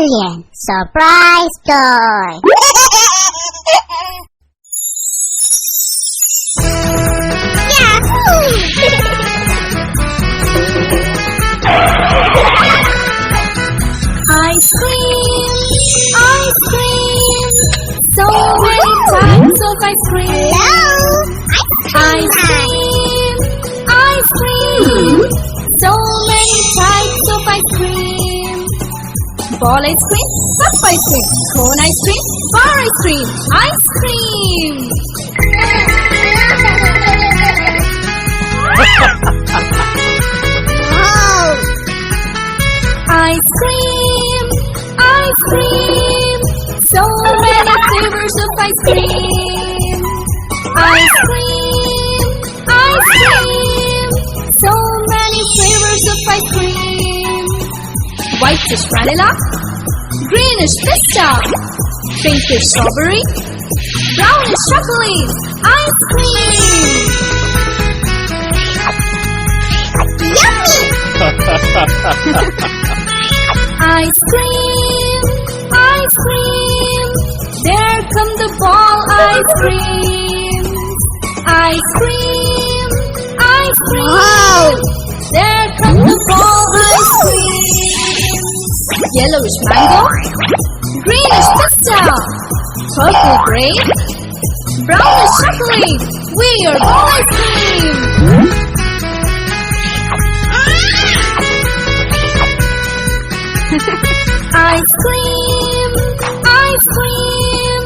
Alien surprise toy. Yahoo! Ice cream, ice cream, so many types of ice cream. Hello, Ice cream, ice cream, so many types of ice cream. Ball ice cream, puff ice cream, cone ice cream, bar ice cream, ice cream. Wow! Ice cream, ice cream, so many flavors of ice cream. Ice cream, ice cream, so many flavors of ice cream. Whitish vanilla, greenish pista, pinkish strawberry, brownish chocolate, ice cream. Yummy! Ice cream, ice cream, there come the ball ice cream. Ice cream, ice cream, Wow! there come the ball ice cream. Yellowish mango, greenish pista, purple grape, brownish chocolate, we are ball ice cream. Ice cream, ice cream,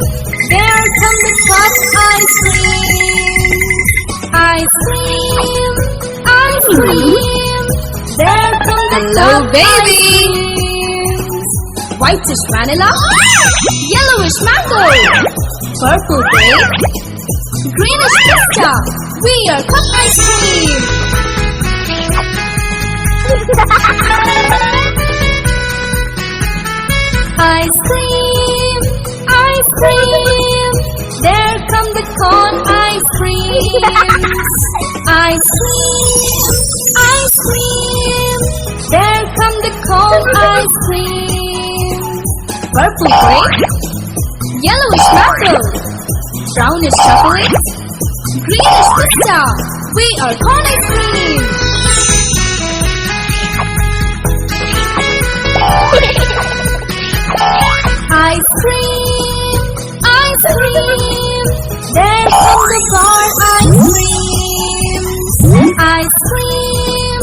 there come the cup ice cream. Ice cream, ice cream, there come the cup babies. Whitish vanilla, yellowish mango, purple grape, greenish pista, we are cup ice cream. Ice cream, there come the cone ice creams. Ice cream, there come the cone ice creams. Purple grape, yellowish mango, brownish chocolate, greenish pista, we are cone ice cream. Ice cream, there come the bar ice creams. Ice cream,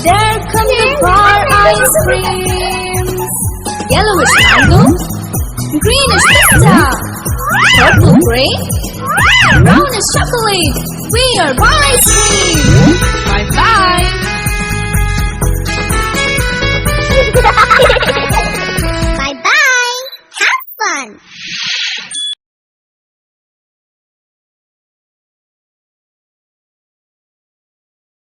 there come the bar ice creams. Yellowish mango, greenish pista, purple grape, brownish chocolate, we are bar ice cream. Bye bye. Bye-bye! Have fun!